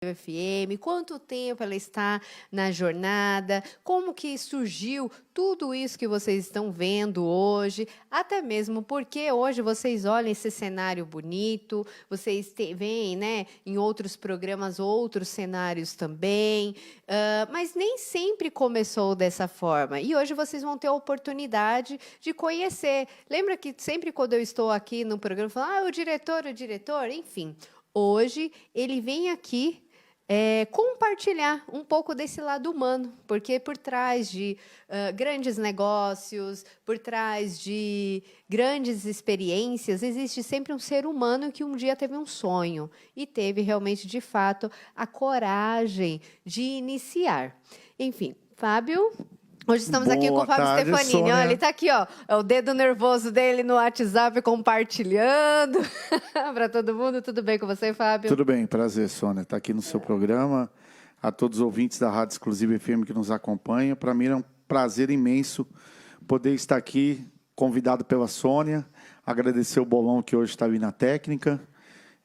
FM, quanto tempo ela está na jornada, como que surgiu tudo isso que vocês estão vendo hoje, até mesmo porque hoje vocês olham esse cenário bonito, vocês veem, né, em outros programas outros cenários também, mas nem sempre começou dessa forma. E hoje vocês vão ter a oportunidade de conhecer. Lembra que sempre quando eu estou aqui no programa, eu falo, o diretor, enfim. Hoje ele vem aqui compartilhar um pouco desse lado humano, porque por trás de grandes negócios, por trás de grandes experiências, existe sempre um ser humano que um dia teve um sonho e teve realmente, de fato, a coragem de iniciar. Enfim, Fábio... Hoje estamos aqui com o Fábio Stefanini. Olha, ele está aqui, ó, é o dedo nervoso dele no WhatsApp compartilhando para todo mundo. Tudo bem com você, Fábio? Tudo bem, prazer, Sônia. Estar aqui no seu programa. A todos os ouvintes da Rádio Exclusiva FM que nos acompanham. Para mim é um prazer imenso poder estar aqui, convidado pela Sônia. Agradecer o Bolão que hoje está vindo na técnica.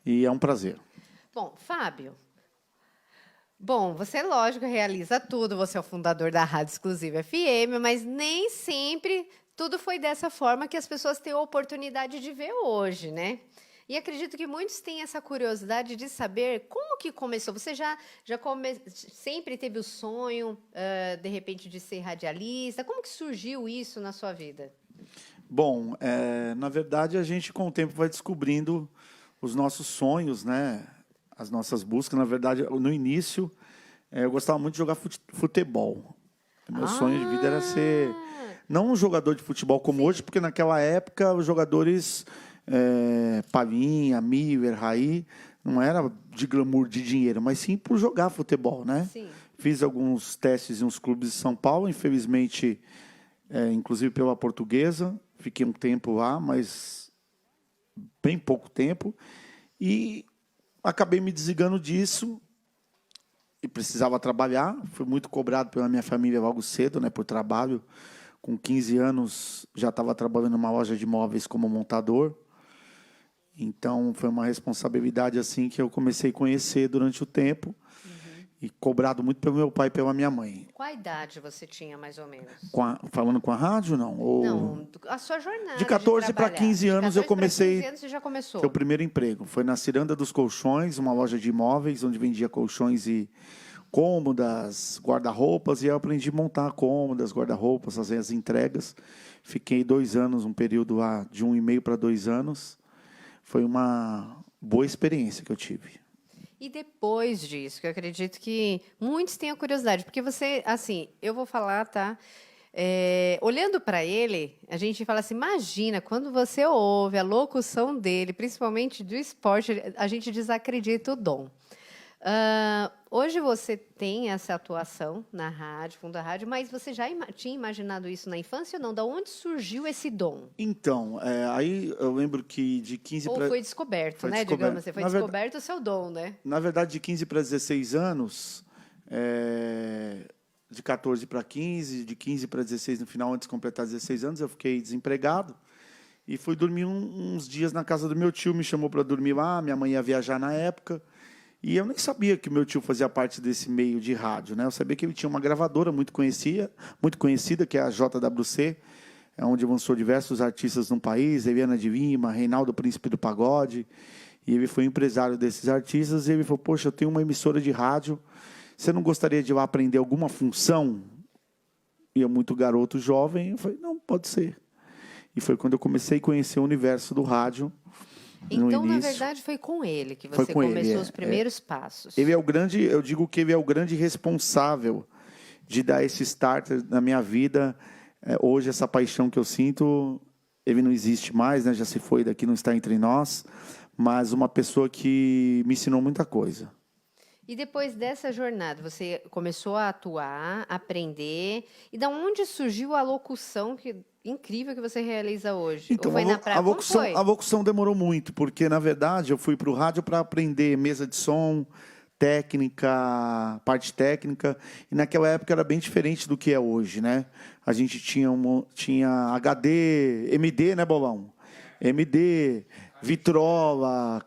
E é um prazer. Bom, Fábio... Bom, você, lógico, realiza tudo, você é o fundador da Rádio Exclusiva FM, mas nem sempre tudo foi dessa forma que as pessoas têm a oportunidade de ver hoje, né? E acredito que muitos têm essa curiosidade de saber como que começou. Você sempre teve o sonho, de repente, de ser radialista? Como que surgiu isso na sua vida? Bom, na verdade, a gente, com o tempo, vai descobrindo os nossos sonhos, né? As nossas buscas. Na verdade, no início, eu gostava muito de jogar futebol. Meu sonho de vida era ser, não um jogador de futebol como hoje, porque naquela época os jogadores Palinha, Miver, Raí, não era de glamour de dinheiro, mas sim por jogar futebol, né? Sim. Fiz alguns testes em uns clubes de São Paulo, infelizmente, inclusive pela Portuguesa, fiquei um tempo lá, mas bem pouco tempo, e acabei me desligando disso e precisava trabalhar. Fui muito cobrado pela minha família logo cedo, né, por trabalho. Com 15 anos, já estava trabalhando numa loja de móveis como montador. Então, foi uma responsabilidade assim que eu comecei a conhecer durante o tempo. E cobrado muito pelo meu pai e pela minha mãe. Qual a idade você tinha, mais ou menos? Falando com a rádio, não? Não, a sua jornada de 14 para 15 anos eu comecei. 15 anos você já começou. Foi o primeiro emprego. Foi na Ciranda dos Colchões, uma loja de imóveis, onde vendia colchões e cômodas, guarda-roupas. E eu aprendi a montar cômodas, guarda-roupas, fazer as entregas. Fiquei 2 anos, um período lá de 1,5 para 2 anos. Foi uma boa experiência que eu tive. E depois disso, que eu acredito que muitos tenham curiosidade, porque você, assim, eu vou falar, tá? Olhando para ele, a gente fala assim, imagina, quando você ouve a locução dele, principalmente do esporte, a gente desacredita o dom. Hoje você tem essa atuação na rádio, Fundo da Rádio, mas você já tinha imaginado isso na infância ou não? Da onde surgiu esse dom? Então, aí eu lembro que de 15 para... Ou foi descoberto, né? Digamos, você foi descoberto o seu dom, né? Na verdade, de 15 para 16 anos, de 14 para 15, de 15 para 16, no final, antes de completar 16 anos, eu fiquei desempregado e fui dormir uns dias na casa do meu tio, me chamou para dormir lá, minha mãe ia viajar na época, e eu nem sabia que meu tio fazia parte desse meio de rádio, né? Eu sabia que ele tinha uma gravadora muito conhecida, que é a JWC, onde lançou diversos artistas no país, Eliana de Lima, Reinaldo Príncipe do Pagode, e ele foi empresário desses artistas, e ele falou, poxa, eu tenho uma emissora de rádio, você não gostaria de ir lá aprender alguma função? E eu, muito garoto, jovem, eu falei, não, pode ser. E foi quando eu comecei a conhecer o universo do rádio. Então, na verdade, foi com ele que você começou os primeiros passos. Ele é o grande, eu digo que ele é o grande responsável de dar esse start na minha vida. Hoje, essa paixão que eu sinto, ele não existe mais, né? Já se foi daqui, não está entre nós, mas uma pessoa que me ensinou muita coisa. E depois dessa jornada, você começou a atuar, aprender, e da onde surgiu a locução incrível que você realiza hoje? Então, ou foi na praia? A locução demorou muito, porque, na verdade, eu fui para o rádio para aprender mesa de som, técnica, parte técnica, e naquela época era bem diferente do que é hoje, né? A gente tinha HD, MD, né, Bolão? MD, Vitrola,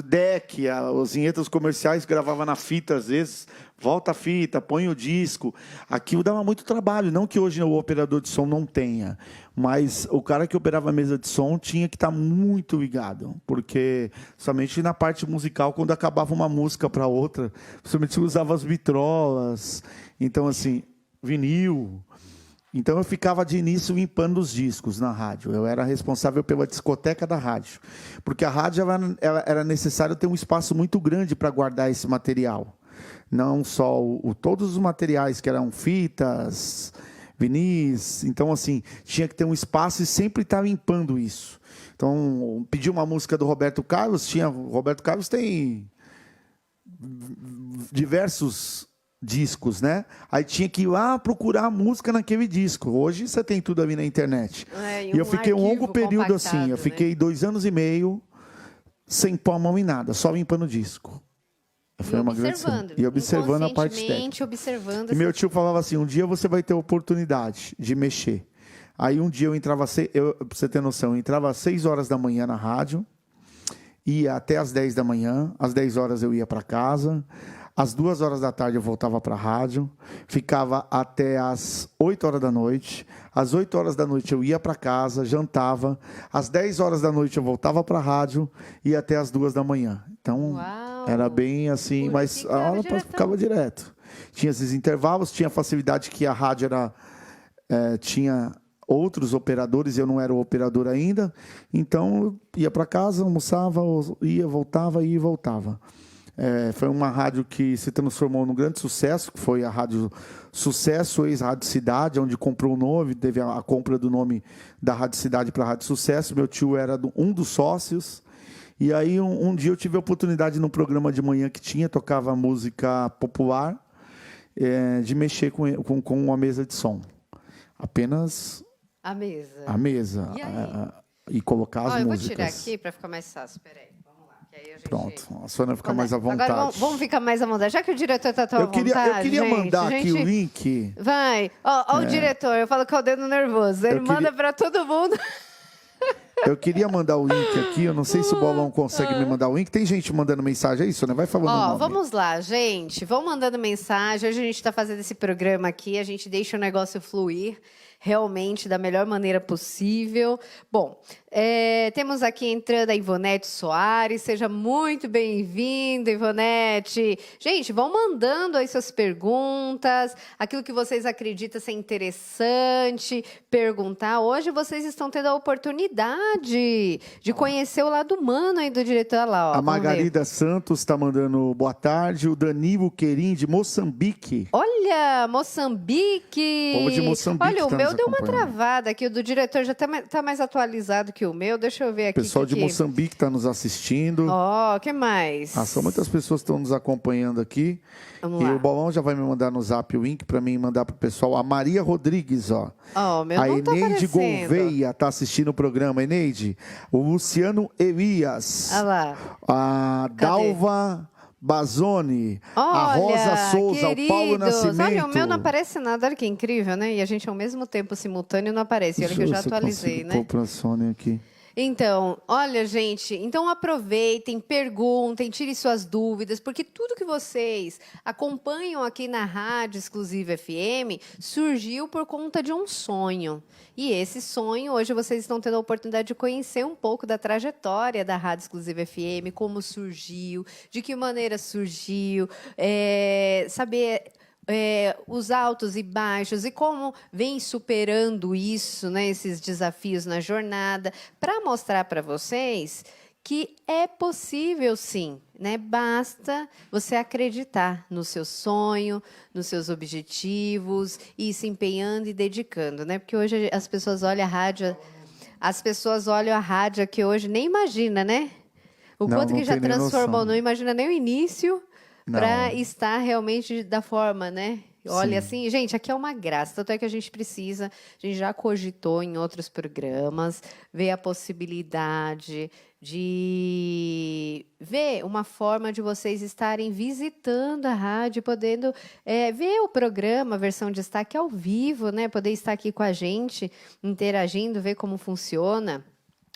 Deck, os vinhetas comerciais gravava na fita às vezes, volta a fita, põe o disco. Aquilo dava muito trabalho, não que hoje o operador de som não tenha, mas o cara que operava a mesa de som tinha que estar muito ligado, porque somente na parte musical, quando acabava uma música para outra, principalmente usava as vitrolas, então assim, vinil. Então eu ficava de início limpando os discos na rádio. Eu era responsável pela discoteca da rádio. Porque a rádio era necessário ter um espaço muito grande para guardar esse material. Não só todos os materiais que eram fitas, vinis. Então, assim, tinha que ter um espaço e sempre estar limpando isso. Então, pedi uma música do Roberto Carlos. O Roberto Carlos tem diversos discos, né? Aí tinha que ir lá procurar a música naquele disco. Hoje você tem tudo ali na internet. E eu fiquei um longo período assim, eu fiquei 2 anos e meio sem pôr a mão em nada, só limpando o disco. Foi uma observando, grande... E observando a parte técnica. Observando. E meu tio falava assim, um dia você vai ter oportunidade de mexer. Aí um dia eu entrava, pra você ter noção, eu entrava às 6 horas da manhã na rádio, ia até às 10 da manhã, às 10 horas eu ia para casa. Às 2 horas da tarde eu voltava para a rádio, ficava até às 8 horas da noite. Às 8 horas da noite eu ia para casa, jantava. Às 10 horas da noite eu voltava para a rádio e ia até às 2 da manhã. Então, era bem assim, mas a aula ficava direto. Tinha esses intervalos, tinha a facilidade que a rádio tinha outros operadores, eu não era o operador ainda. Então, eu ia para casa, almoçava, voltava e voltava. Foi uma rádio que se transformou num grande sucesso, que foi a Rádio Sucesso, ex-Rádio Cidade, onde comprou o nome, teve a compra do nome da Rádio Cidade para a Rádio Sucesso. Meu tio era um dos sócios. E aí, um dia eu tive a oportunidade, num programa de manhã que tocava música popular, de mexer com uma mesa de som. Apenas a mesa. A mesa. E colocar as músicas. Eu vou tirar aqui para ficar mais fácil, peraí. Pronto, a Sônia fica mais à vontade. Agora vamos ficar mais à vontade. Já que o diretor está tão à vontade, eu queria mandar aqui o link. Vai. Ó, o diretor, eu falo com o dedo nervoso. Ele manda para todo mundo. Eu queria mandar o link aqui, eu não sei se o Bolão consegue me mandar o link. Tem gente mandando mensagem, é isso, né? Vai falando o nome. Vamos lá, gente. Vão mandando mensagem. Hoje a gente está fazendo esse programa aqui, a gente deixa o negócio fluir realmente da melhor maneira possível. Bom, temos aqui entrando a Ivonete Soares. Seja muito bem-vinda, Ivonete. Gente, vão mandando aí suas perguntas, aquilo que vocês acreditam ser interessante, perguntar. Hoje vocês estão tendo a oportunidade de conhecer o lado humano aí do diretor. Olha lá, ó, a Margarida Santos está mandando boa tarde. O Danilo Querim, de Moçambique. Olha, Moçambique. Povo de Moçambique. Olha, o meu deu uma travada aqui. O do diretor já está mais atualizado que o meu. Deixa eu ver aqui. O pessoal de Moçambique está nos assistindo. Ó, o que mais? São muitas pessoas que estão nos acompanhando aqui. Vamos lá. O Bolão já vai me mandar no zap o link para mim mandar para o pessoal. A Maria Rodrigues, ó. Meu a não tá Eneide aparecendo. Gouveia está assistindo o programa. Eneide. O Luciano Elias. Olha lá. A Dalva Bazoni, olha, a Rosa Souza, queridos, o Paulo Nascimento. Olha, o meu não aparece nada, olha que incrível, né? E a gente ao mesmo tempo simultâneo não aparece. Olha que eu já atualizei, né? Vou para a Sônia aqui. Então, olha, gente, então aproveitem, perguntem, tirem suas dúvidas, porque tudo que vocês acompanham aqui na Rádio Exclusiva FM surgiu por conta de um sonho. E esse sonho, hoje vocês estão tendo a oportunidade de conhecer um pouco da trajetória da Rádio Exclusiva FM, como surgiu, de que maneira surgiu, saber... os altos e baixos e como vem superando isso, né, esses desafios na jornada, para mostrar para vocês que é possível sim, né? Basta você acreditar no seu sonho, nos seus objetivos e ir se empenhando e dedicando, né? Porque hoje as pessoas olham a rádio aqui hoje, nem imagina, né? O quanto que já transformou, não imagina nem o início. Para estar realmente da forma, né? Olha, assim, gente, aqui é uma graça. Tanto é que a gente já cogitou em outros programas, ver a possibilidade de ver uma forma de vocês estarem visitando a rádio, podendo ver o programa, a versão de destaque ao vivo, né? Poder estar aqui com a gente, interagindo, ver como funciona.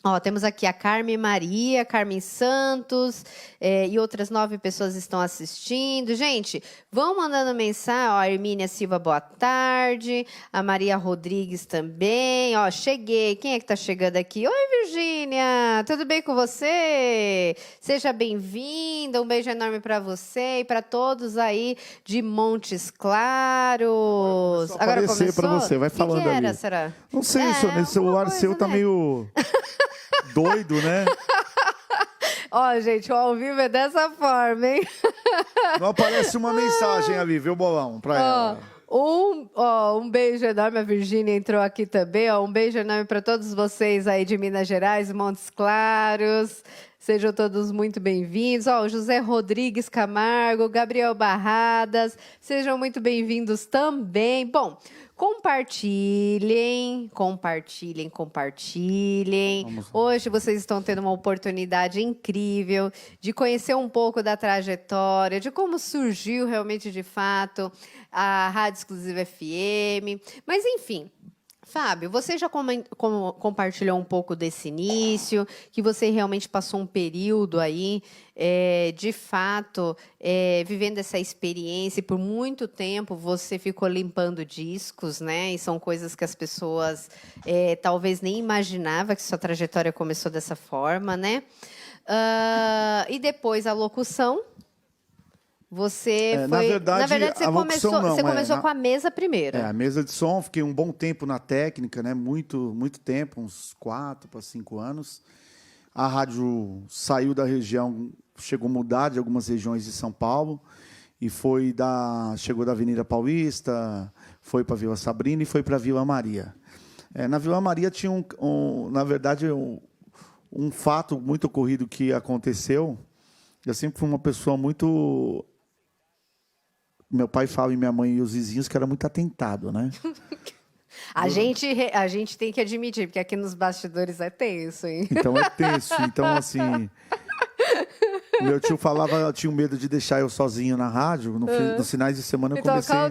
Ó, temos aqui a Carmen Maria, Carmen Santos, e outras 9 pessoas estão assistindo. Gente, vão mandando mensagem. Ó, a Hermínia Silva, boa tarde. A Maria Rodrigues também. Ó, cheguei. Quem é que tá chegando aqui? Oi, Virgínia. Tudo bem com você? Seja bem-vinda. Um beijo enorme para você e para todos aí de Montes Claros. Agora começou para você, vai falando que era, ali. Será? Não sei, esse celular seu tá meio doido, né? Ó, gente, o ao vivo é dessa forma, hein? Não aparece uma mensagem ali, viu, Bolão, pra ela. Um beijo enorme, a Virgínia entrou aqui também, ó, um beijo enorme para todos vocês aí de Minas Gerais, Montes Claros, sejam todos muito bem-vindos, ó, o José Rodrigues Camargo, Gabriel Barradas, sejam muito bem-vindos também. Bom, compartilhem. Hoje vocês estão tendo uma oportunidade incrível de conhecer um pouco da trajetória, de como surgiu realmente, de fato, a Rádio Exclusiva FM. Mas, enfim, Fábio, você já compartilhou um pouco desse início, que você realmente passou um período aí, de fato, vivendo essa experiência, e por muito tempo você ficou limpando discos, né? E são coisas que as pessoas talvez nem imaginavam que sua trajetória começou dessa forma, né? E depois a locução. Você foi... Na verdade, você começou com a mesa primeiro. A mesa de som, fiquei um bom tempo na técnica, né? Muito tempo, uns 4 para 5 anos. A rádio saiu da região, chegou a mudar de algumas regiões de São Paulo, e chegou da Avenida Paulista, foi para Vila Sabrina e foi para Vila Maria. Na Vila Maria tinha, na verdade, um fato muito ocorrido que aconteceu. Eu sempre fui uma pessoa muito... Meu pai fala, e minha mãe e os vizinhos, que era muito atentado, né? A gente tem que admitir, porque aqui nos bastidores é tenso, hein? Então é tenso. Então, assim... Meu tio falava, tinha medo de deixar eu sozinho na rádio. Nos finais de semana eu comecei a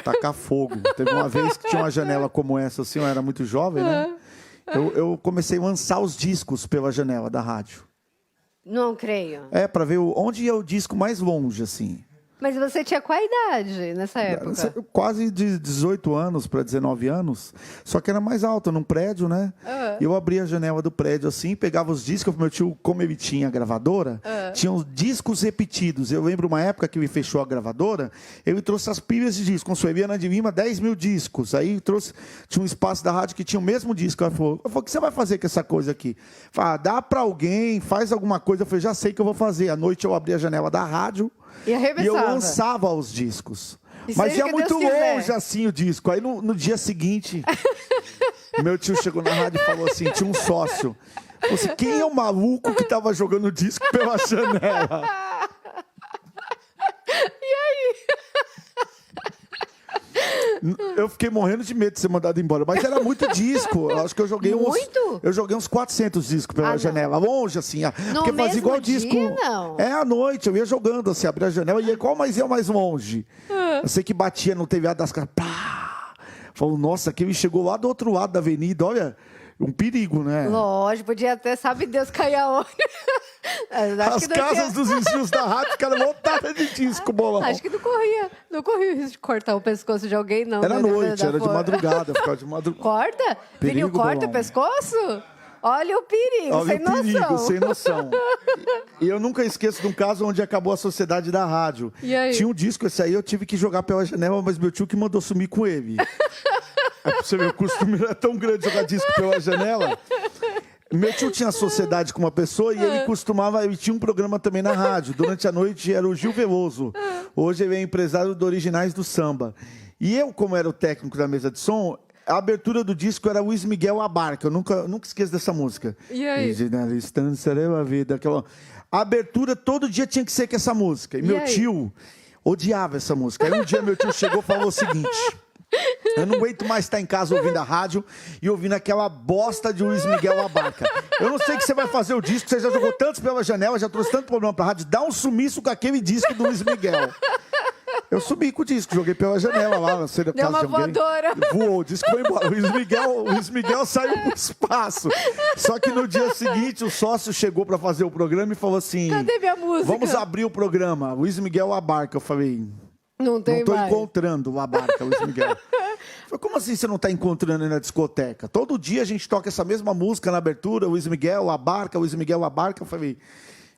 tacar fogo. Teve uma vez que tinha uma janela como essa, assim, eu era muito jovem, né? Eu comecei a lançar os discos pela janela da rádio. Não creio. Para ver onde ia o disco mais longe, assim. Mas você tinha qual idade nessa época? Quase de 18 anos para 19 anos. Só que era mais alto, num prédio, né? Eu abria a janela do prédio assim, pegava os discos. Meu tio, como ele tinha gravadora, tinha os discos repetidos. Eu lembro uma época que ele fechou a gravadora, ele trouxe as pilhas de discos. Com Sueliana de Lima, 10 mil discos. Aí tinha um espaço da rádio que tinha o mesmo disco. Ela falou, o que você vai fazer com essa coisa aqui? Falei, dá para alguém, faz alguma coisa. Eu falei, já sei o que eu vou fazer. À noite eu abri a janela da rádio. E eu lançava os discos. Mas ia muito longe assim o disco. Aí no dia seguinte, meu tio chegou na rádio e falou assim, tinha um sócio. Falou assim, quem é o maluco que estava jogando o disco pela janela? E aí? Eu fiquei morrendo de medo de ser mandado embora, mas era muito disco. Eu acho que eu joguei uns 400 discos pela janela, longe assim. Porque fazia igual disco. Não. À noite, eu ia jogando assim, abria a janela e ia mais longe. Eu sei que batia no telhado das casas. Falou, nossa, aquele chegou lá do outro lado da avenida, olha, um perigo, né? Lógico, podia até, sabe Deus, cair aonde. As casas dos vizinhos da rádio ficaram lotadas de disco, Bolão. Acho que não corria o risco de cortar o pescoço de alguém, não. Era noite, era de madrugada, ficava de madrugada. Corta? Filho, corta o pescoço? Olha o perigo, Olha o perigo, sem noção. E eu nunca esqueço de um caso onde acabou a sociedade da rádio. E aí? Tinha um disco, esse aí eu tive que jogar pela janela, mas meu tio que mandou sumir com ele. Você vê, o costume era tão grande jogar disco pela janela. Meu tio tinha sociedade com uma pessoa e ele tinha um programa também na rádio. Durante a noite era o Gil Veloso. Hoje ele é empresário do Originais do Samba. E eu, como era o técnico da mesa de som, a abertura do disco era Luiz Miguel Abarca. Eu nunca esqueço dessa música. E aí? Na distância leva a vida. A abertura todo dia tinha que ser com essa música. E meu tio odiava essa música. Aí um dia meu tio chegou e falou o seguinte... Eu não aguento mais estar em casa ouvindo a rádio e ouvindo aquela bosta de Luiz Miguel Abarca. Eu não sei o que você vai fazer o disco, você já jogou tantos pela janela, já trouxe tanto problema pra rádio, dá um sumiço com aquele disco do Luiz Miguel. Eu subi com o disco, joguei pela janela lá, na cena Deu casa uma de alguém. voadora. Voou, o disco foi embora. O Luiz Miguel saiu pro espaço. Só que no dia seguinte, o sócio chegou para fazer o programa e falou assim... Cadê minha música? Vamos abrir o programa. Luiz Miguel Abarca. Eu falei... Não tem Não tô mais. encontrando o Abarca, Luiz Miguel. Falei, como assim você não tá encontrando aí na discoteca? Todo dia a gente toca essa mesma música na abertura, Luiz Miguel Abarca, Luiz Miguel Abarca. Eu falei...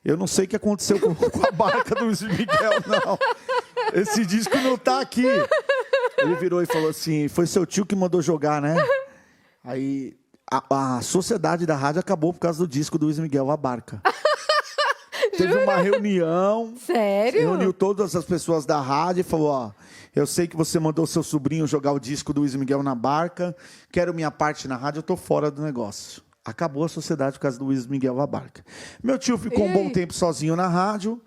Eu não sei o que aconteceu com a barca do Luiz Miguel, não. Esse disco não tá aqui. Ele virou e falou assim, foi seu tio que mandou jogar, né? Aí a sociedade da rádio acabou por causa do disco do Luiz Miguel, A Barca. Teve uma reunião. Sério? Reuniu todas as pessoas da rádio e falou, ó, eu sei que você mandou seu sobrinho jogar o disco do Luiz Miguel na barca, quero minha parte na rádio, eu tô fora do negócio. Acabou a sociedade por causa do Luiz Miguel Abarca. Meu tio ficou um bom tempo sozinho na rádio,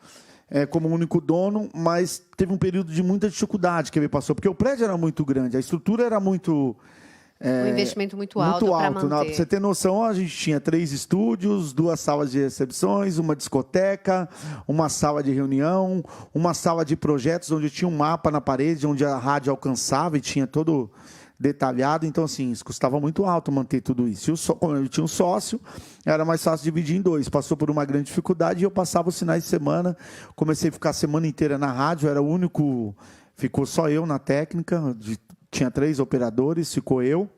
como único dono, mas teve um período de muita dificuldade que ele passou, porque o prédio era muito grande, a estrutura era muito... Um investimento muito alto para manter. Pra você ter noção, a gente tinha 3 estúdios, 2 salas de recepções, uma discoteca, uma sala de reunião, uma sala de projetos, onde tinha um mapa na parede, onde a rádio alcançava e tinha todo... detalhado, então assim, isso custava muito alto manter tudo isso. Como eu tinha um sócio, era mais fácil dividir em 2. Passou por uma grande dificuldade e eu passava os finais de semana, comecei a ficar a semana inteira na rádio, era o único, ficou só eu na técnica, tinha 3 operadores, ficou eu.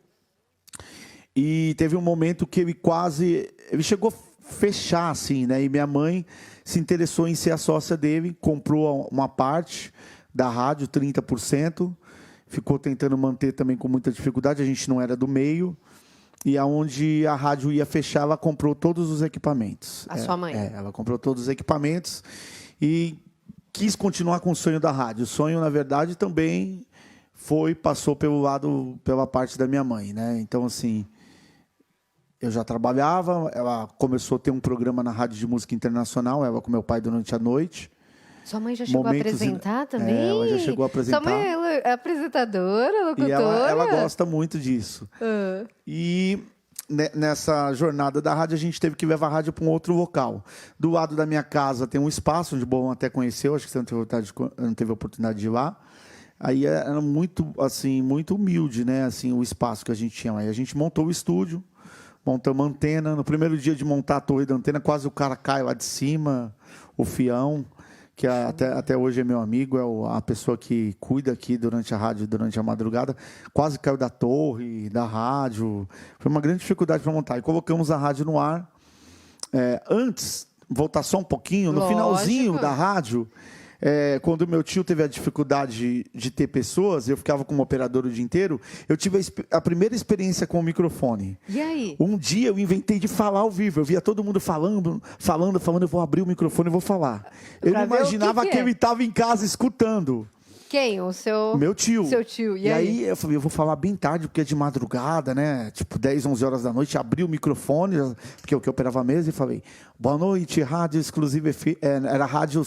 E teve um momento que ele chegou a fechar assim, né? E minha mãe se interessou em ser a sócia dele, comprou uma parte da rádio, 30%. Ficou tentando manter também com muita dificuldade, a gente não era do meio. E aonde a rádio ia fechar, ela comprou todos os equipamentos. A sua mãe? Ela comprou todos os equipamentos e quis continuar com o sonho da rádio. O sonho, na verdade, também passou pela parte da minha mãe, né? Então, assim, eu já trabalhava, ela começou a ter um programa na Rádio de Música Internacional, ela com meu pai durante a noite. Sua mãe já chegou a apresentar também? Ela já chegou a apresentar. Sua mãe é apresentadora, locutora? E ela gosta muito disso. E nessa jornada da rádio, a gente teve que levar a rádio para um outro local. Do lado da minha casa tem um espaço, onde o Bom até conheceu, acho que você não teve oportunidade de ir lá. Aí era muito, assim, muito humilde, né? Assim, o espaço que a gente tinha. Aí a gente montou o estúdio, montamos a antena. No primeiro dia de montar a torre da antena, quase o cara cai lá de cima, o Fião, que até hoje é meu amigo, é a pessoa que cuida aqui durante a rádio, durante a madrugada, quase caiu da torre, da rádio. Foi uma grande dificuldade para montar. E colocamos a rádio no ar. Antes, voltar só um pouquinho, no finalzinho da rádio, quando meu tio teve a dificuldade de ter pessoas, eu ficava como operador o dia inteiro, eu tive a primeira experiência com o microfone. E aí? Um dia eu inventei de falar ao vivo, eu via todo mundo falando, eu vou abrir o microfone e vou falar. Eu não imaginava que ele estava em casa escutando. Quem? O seu... Meu tio. Seu tio. E aí eu falei, eu vou falar bem tarde, porque é de madrugada, né? Tipo 10, 11 horas da noite, abri o microfone, porque eu que operava a mesa, e falei, boa noite, Rádio Exclusiva era Rádio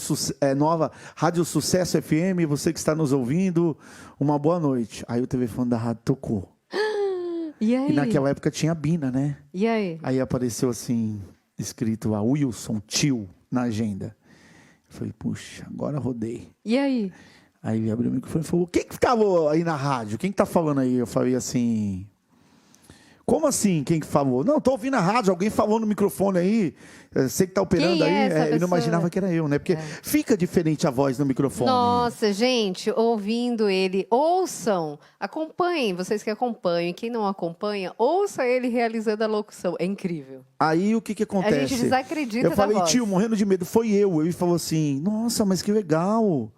Nova, Rádio Sucesso FM, você que está nos ouvindo, uma boa noite. Aí o telefone da rádio tocou. E aí? E naquela época tinha a Bina, né? E aí? Aí apareceu assim, escrito a Wilson, tio, na agenda. Eu falei, puxa, agora rodei. E aí? Aí ele abriu o microfone e falou, quem que estava aí na rádio? Quem que tá falando aí? Eu falei assim, como assim, quem que falou? Não, tô ouvindo a rádio, alguém falou no microfone aí, você que tá operando Quem aí. é essa Eu não pessoa? imaginava que era eu, né? Porque fica diferente a voz no microfone. Nossa, gente, ouvindo ele, ouçam, acompanhem, vocês que acompanham, e quem não acompanha, ouça ele realizando a locução, é incrível. Aí o que acontece? A gente desacredita Eu falei, da voz. tio, morrendo de medo, foi eu. Ele falou assim, nossa, mas que legal.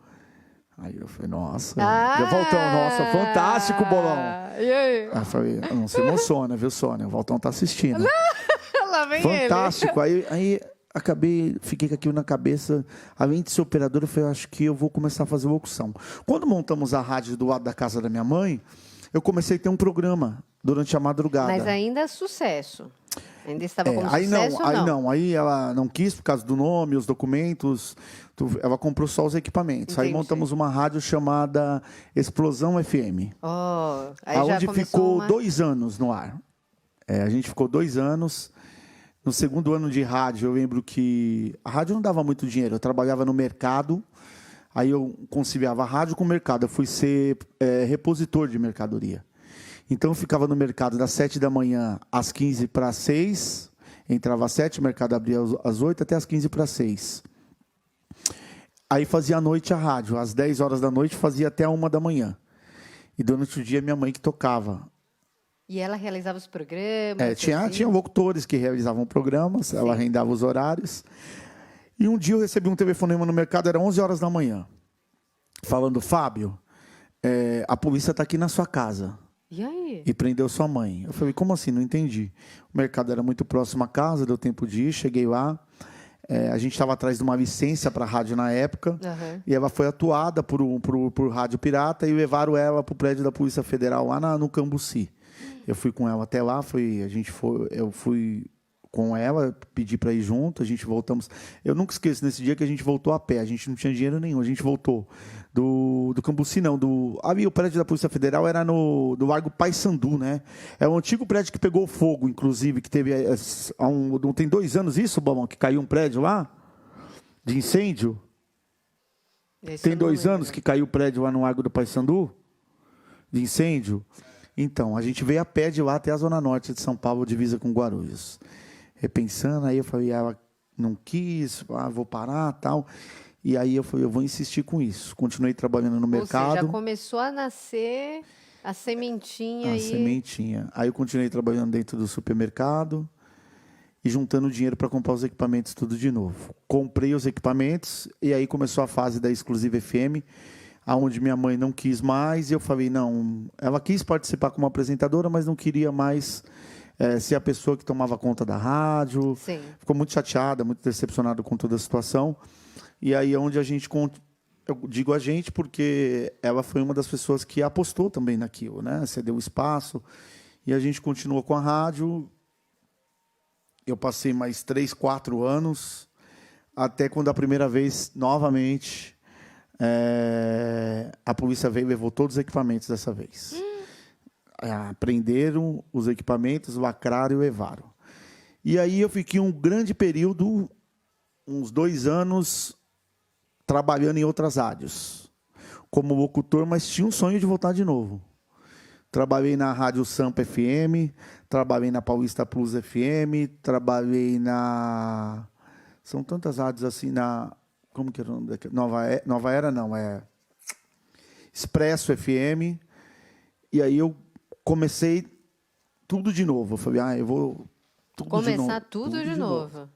Aí eu falei, nossa, já voltão, nossa, fantástico, bolão. E aí? Aí eu falei, não se emociona, viu, Sônia? O Voltão tá assistindo. Lá vem Fantástico. Aí fiquei com aquilo na cabeça. Além de ser operador, eu falei, acho que eu vou começar a fazer locução. Quando montamos a rádio do lado da casa da minha mãe, eu comecei a ter um programa durante a madrugada. Mas ainda é sucesso. Ainda estava como aí sucesso ou não? Aí ela não quis por causa do nome, os documentos. Ela comprou só os equipamentos. Entendi. Aí montamos uma rádio chamada Explosão FM. Oh, aí já Onde começou ficou 2 anos no ar. A gente ficou 2 anos. No segundo ano de rádio, eu lembro que a rádio não dava muito dinheiro. Eu trabalhava no mercado. Aí eu conciliava a rádio com o mercado. Eu fui ser repositor de mercadoria. Então eu ficava no mercado das 7 da manhã às 15 para 6. Entrava às 7, o mercado abria às 8 até às 15 para 6. Aí fazia à noite a rádio. Às 10 horas da noite fazia até a 1 da manhã. E durante o dia minha mãe que tocava. E ela realizava os programas? Tinha locutores que realizavam programas, ela arrendava os horários. E um dia eu recebi um telefonema no mercado, era 11 horas da manhã, falando: Fábio, a polícia está aqui na sua casa. E aí? E prendeu sua mãe. Eu falei: como assim? Não entendi. O mercado era muito próximo à casa, deu tempo de ir, cheguei lá. A gente estava atrás de uma licença para rádio na época. Uhum. E ela foi atuada por rádio pirata e levaram ela para o prédio da Polícia Federal lá no Cambuci. Eu fui com ela até lá, eu fui com ela, pedi para ir junto, a gente voltamos. Eu nunca esqueço nesse dia que a gente voltou a pé, a gente não tinha dinheiro nenhum, a gente voltou do Cambuci, não, ali o prédio da Polícia Federal era no Largo Paissandu, né? É o antigo prédio que pegou fogo, inclusive, que teve, não tem 2 anos isso, Bamão, que caiu um prédio lá, de incêndio? Tem 2 anos que caiu o prédio lá no Largo do Paissandu, de incêndio? Então, a gente veio a pé de lá até a Zona Norte de São Paulo, divisa com Guarulhos. Repensando, aí eu falei: ela não quis, vou parar, tal. E aí eu falei: eu vou insistir com isso. Continuei trabalhando no mercado. Ou seja, começou a nascer a sementinha aí. A sementinha. Aí eu continuei trabalhando dentro do supermercado e juntando dinheiro para comprar os equipamentos tudo de novo. Comprei os equipamentos e aí começou a fase da Exclusiva FM, aonde minha mãe não quis mais, e eu falei: não, ela quis participar como apresentadora, mas não queria mais ser a pessoa que tomava conta da rádio. Sim. Ficou muito chateada, muito decepcionada com toda a situação. E aí é onde eu digo a gente, porque ela foi uma das pessoas que apostou também naquilo, né? Cedeu espaço, e a gente continuou com a rádio. Eu passei mais 3, 4 anos, até quando a primeira vez, novamente, a polícia veio e levou todos os equipamentos dessa vez. Prenderam os equipamentos, lacraram e levaram. E aí eu fiquei um grande período, uns 2 anos, trabalhando em outras rádios, como locutor, mas tinha um sonho de voltar de novo. Trabalhei na Rádio Sampa FM, trabalhei na Paulista Plus FM, trabalhei na... São tantas rádios assim, como que era o nome daquele? Nova Era não, Expresso FM. E aí eu comecei tudo de novo. Eu falei: eu vou Começar tudo de novo.